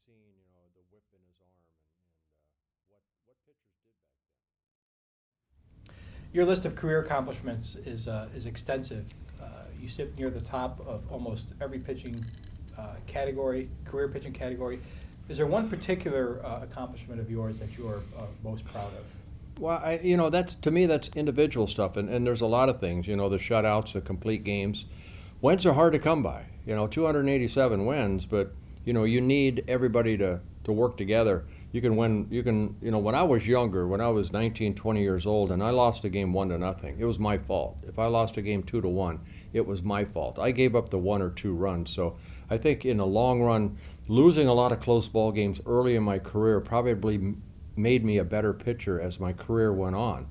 seen, the whip in his arm and what pitchers did back then. Your list of career accomplishments is extensive. You sit near the top of almost every pitching category, career pitching category. Is there one particular accomplishment of yours that you are most proud of? Well, that's to me that's individual stuff, and there's a lot of things. The shutouts, the complete games. Wins are hard to come by. 287 wins, but you need everybody to work together. You can win. When I was younger, when I was 19, 20 years old, and I lost a game 1-0, it was my fault. If I lost a game 2-1, it was my fault. I gave up the 1 or 2 runs. So I think in the long run, losing a lot of close ball games early in my career probably made me a better pitcher as my career went on.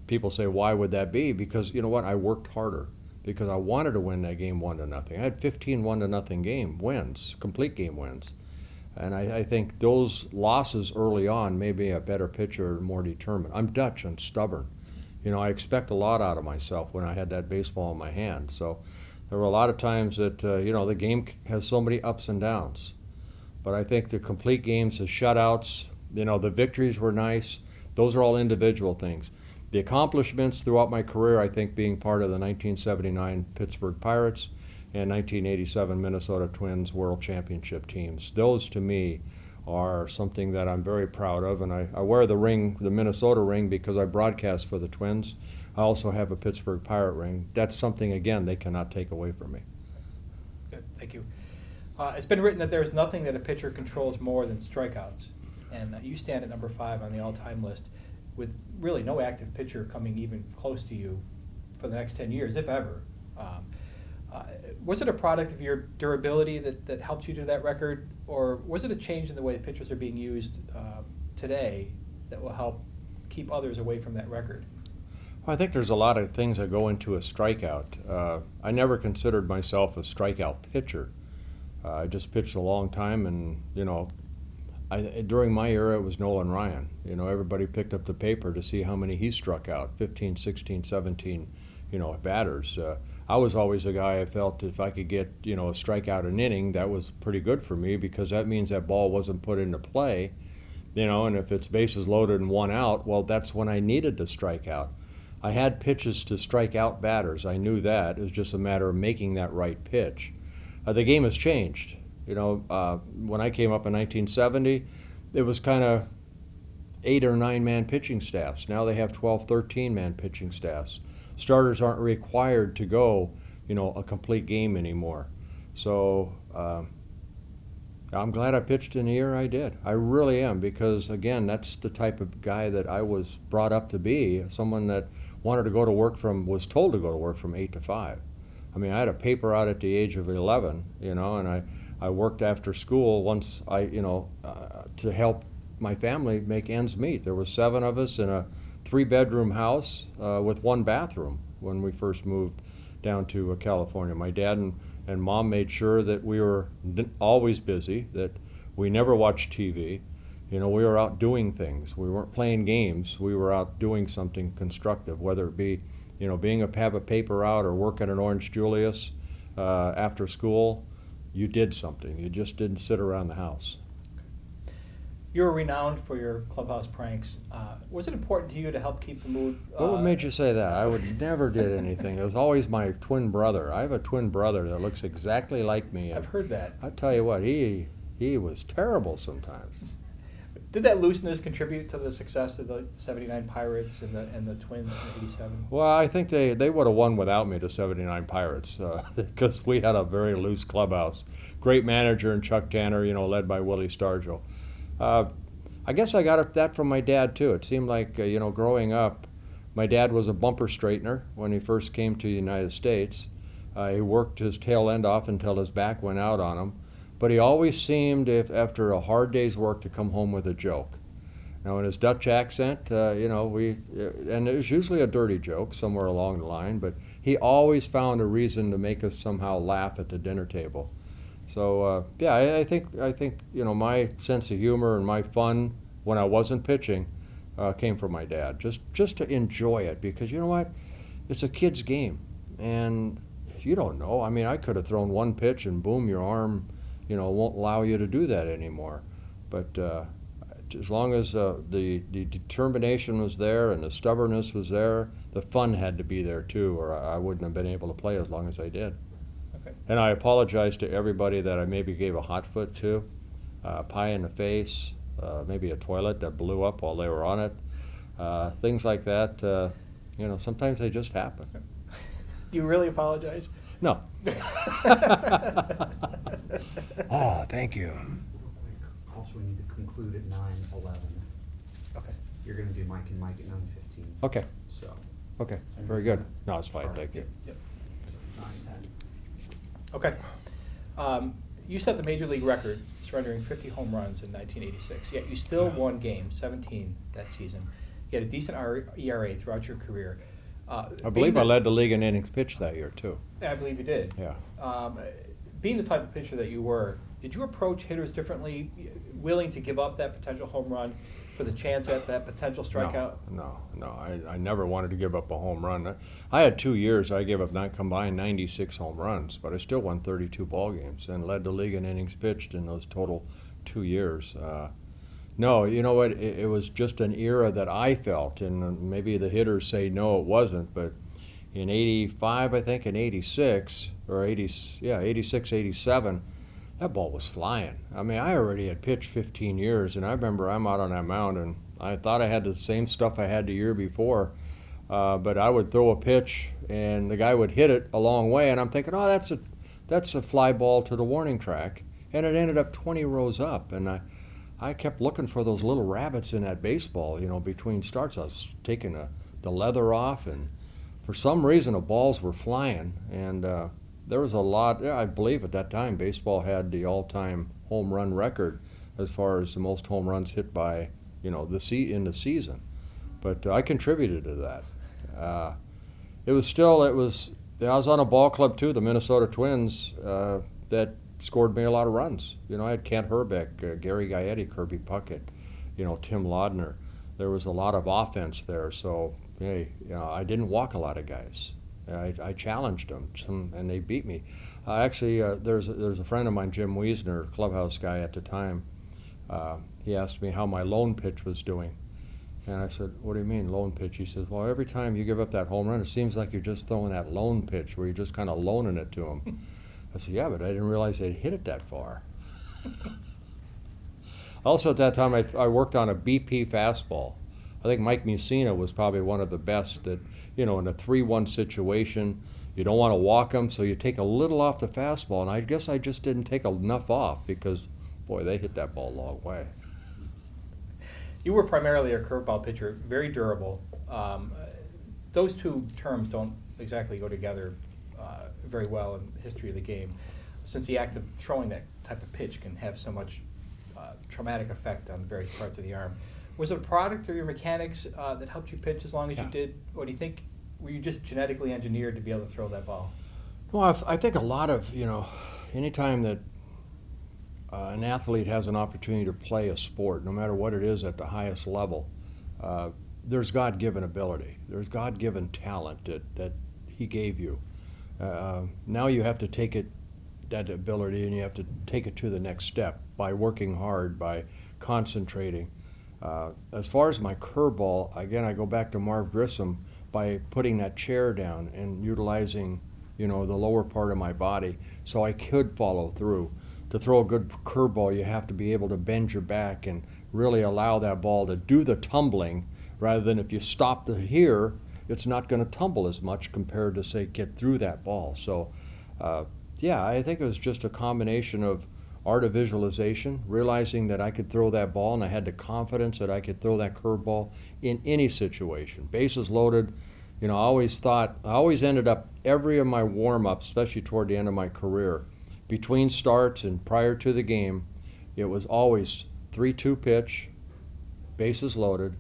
People say, why would that be? Because you know what? I worked harder because I wanted to win that game 1-0. I had 15 1-0 game wins, complete game wins. And I think those losses early on made me a better pitcher, more determined. I'm Dutch and stubborn. I expect a lot out of myself when I had that baseball in my hand. So there were a lot of times that, the game has so many ups and downs. But I think the complete games, the shutouts, the victories were nice. Those are all individual things. The accomplishments throughout my career, I think being part of the 1979 Pittsburgh Pirates and 1987 Minnesota Twins World Championship teams. Those to me are something that I'm very proud of, and I wear the ring, the Minnesota ring, because I broadcast for the Twins. I also have a Pittsburgh Pirate ring. That's something, again, they cannot take away from me. Good, thank you. It's been written that there's nothing that a pitcher controls more than strikeouts, and you stand at number 5 on the all-time list with really no active pitcher coming even close to you for the next 10 years, if ever. Was it a product of your durability that helped you to that record, or was it a change in the way pitchers are being used today that will help keep others away from that record? Well, I think there's a lot of things that go into a strikeout. I never considered myself a strikeout pitcher. I just pitched a long time, and during my era it was Nolan Ryan. Everybody picked up the paper to see how many he struck out, 15, 16, 17, batters. I was always a guy I felt if I could get, a strikeout an inning, that was pretty good for me because that means that ball wasn't put into play, and if it's bases loaded and 1 out, well, that's when I needed to strike out. I had pitches to strike out batters. I knew that. It was just a matter of making that right pitch. The game has changed. When I came up in 1970, it was kind of 8 or 9 man pitching staffs. Now they have 12, 13 man pitching staffs. Starters aren't required to go, a complete game anymore. So I'm glad I pitched in the year I did. I really am, because again, that's the type of guy that I was brought up to be, someone that wanted to go to work was told to go to work from 8 to 5. I mean, I had a paper out at the age of 11, and I worked after school once to help my family make ends meet. There was 7 of us in a 3-bedroom house with 1 bathroom when we first moved down to California. My dad and mom made sure that we were always busy, that we never watched TV. We were out doing things. We weren't playing games. We were out doing something constructive, whether it be, have a paper out or work at an Orange Julius after school. You did something. You just didn't sit around the house. You're renowned for your clubhouse pranks. Was it important to you to help keep the mood? What made you say that? I would never did anything. It was always my twin brother. I have a twin brother that looks exactly like me. I've heard that. I tell you what, he was terrible sometimes. Did that looseness contribute to the success of the '79 Pirates and the Twins in '87? Well, I think they would have won without me, the '79 Pirates, because we had a very loose clubhouse. Great manager in Chuck Tanner, led by Willie Stargell. I guess I got that from my dad too. It seemed like, growing up, my dad was a bumper straightener when he first came to the United States. He worked his tail end off until his back went out on him. But he always seemed, after a hard day's work, to come home with a joke. Now, in his Dutch accent, and it was usually a dirty joke somewhere along the line, but he always found a reason to make us somehow laugh at the dinner table. So, I think my sense of humor and my fun when I wasn't pitching came from my dad. Just to enjoy it, because you know what? It's a kid's game, and you don't know. I mean, I could have thrown one pitch and boom, your arm won't allow you to do that anymore. But as long as the determination was there and the stubbornness was there, the fun had to be there too, or I wouldn't have been able to play as long as I did. Okay. And I apologize to everybody that I maybe gave a hot foot to, pie in the face, maybe a toilet that blew up while they were on it, things like that. Sometimes they just happen. Do you really apologize? No. Oh, thank you. Also, we need to conclude at 9:11. Okay. You're gonna do Mike and Mike at 9:15. Okay, So. okay, very good. No, it's fine, thank you. Yep. 9:10. Okay. You set the major league record, surrendering 50 home runs in 1986, yet you still won games, 17 that season. You had a decent ERA throughout your career. I believe I led the league in innings pitched that year, too. I believe you did. Yeah. Being the type of pitcher that you were, did you approach hitters differently, willing to give up that potential home run for the chance at that potential strikeout? No. I never wanted to give up a home run. I had 2 years. I gave up combined 96 home runs, but I still won 32 ball games and led the league in innings pitched in those total 2 years. No, you know what? It was just an era that I felt, and maybe the hitters say no, it wasn't, but in 85, I think, in 86, or 86, 87, that ball was flying. I mean, I already had pitched 15 years, and I remember I'm out on that mound, and I thought I had the same stuff I had the year before, but I would throw a pitch, and the guy would hit it a long way, and I'm thinking, oh, that's a fly ball to the warning track, and it ended up 20 rows up, and I kept looking for those little rabbits in that baseball, between starts. I was taking the leather off, and for some reason the balls were flying, and there was a lot. I believe at that time baseball had the all-time home run record as far as the most home runs hit by, in the season. But I contributed to that. I was on a ball club too, the Minnesota Twins, that scored me a lot of runs. I had Kent Herbeck, Gary Gaetti, Kirby Puckett, Tim Laudner. There was a lot of offense there, so hey, I didn't walk a lot of guys. I challenged them, and they beat me. Actually, there's a friend of mine, Jim Wiesner, Clubhouse guy at the time. He asked me how my lone pitch was doing. And I said, what do you mean, lone pitch? He says, well, every time you give up that home run, it seems like you're just throwing that lone pitch where you're just kind of loaning it to him. I said, yeah, but I didn't realize they'd hit it that far. Also, at that time, I worked on a BP fastball. I think Mike Mussina was probably one of the best that, in a 3-1 situation, you don't want to walk them, so you take a little off the fastball, and I guess I just didn't take enough off because, boy, they hit that ball a long way. You were primarily a curveball pitcher, very durable. Those two terms don't exactly go together very well in the history of the game, since the act of throwing that type of pitch can have so much traumatic effect on various parts of the arm. Was it a product of your mechanics that helped you pitch as long as you did? Or do you think, were you just genetically engineered to be able to throw that ball? Well, I think a lot of, anytime that an athlete has an opportunity to play a sport, no matter what it is at the highest level, there's God-given ability. There's God-given talent that he gave you. Now you have to take that ability, and you have to take it to the next step by working hard, by concentrating. As far as my curveball, again, I go back to Marv Grissom by putting that chair down and utilizing, the lower part of my body so I could follow through. To throw a good curveball, you have to be able to bend your back and really allow that ball to do the tumbling, rather than if you stop here, it's not going to tumble as much compared to, say, get through that ball. So, I think it was just a combination of art of visualization, realizing that I could throw that ball, and I had the confidence that I could throw that curveball in any situation. Bases loaded, I always ended up every of my warm-ups, especially toward the end of my career, between starts and prior to the game, it was always 3-2 pitch, bases loaded,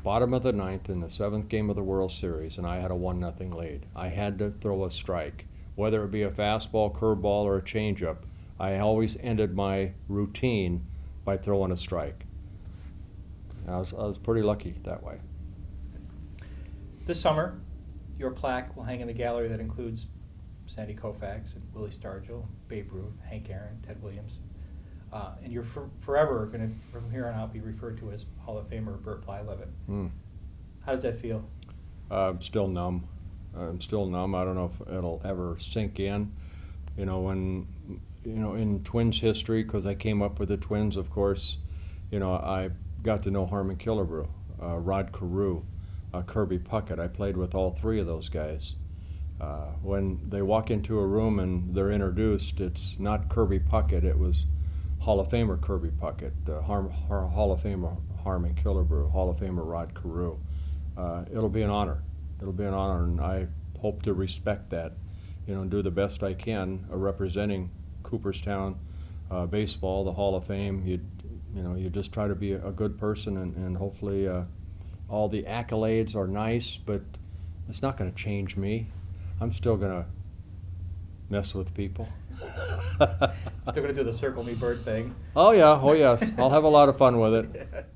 bottom of the ninth in the 7th game of the World Series, and I had a 1-0 lead. I had to throw a strike, whether it be a fastball, curveball, or a changeup. I always ended my routine by throwing a strike. I was pretty lucky that way. This summer, your plaque will hang in the gallery that includes Sandy Koufax and Willie Stargell, Babe Ruth, Hank Aaron, Ted Williams. And you're forever going to, from here on out, be referred to as Hall of Famer Bert Blyleven. Mm. How does that feel? I'm still numb. I'm still numb. I don't know if it'll ever sink in. You know, when, you know, in Twins history, because I came up with the Twins, of course, you know, I got to know Harmon Killebrew, Rod Carew, Kirby Puckett. I played with all three of those guys. When they walk into a room and they're introduced, it's not Kirby Puckett, it was Hall of Famer Kirby Puckett, Hall of Famer Harmon Killebrew, Hall of Famer Rod Carew. It'll be an honor. It'll be an honor, and I hope to respect that, you know, and do the best I can representing Cooperstown baseball, the Hall of Fame. You just try to be a good person, and hopefully all the accolades are nice, but it's not going to change me. I'm still going to mess with people. Still going to do the Circle Me Bird thing. Oh yeah, oh yes. I'll have a lot of fun with it.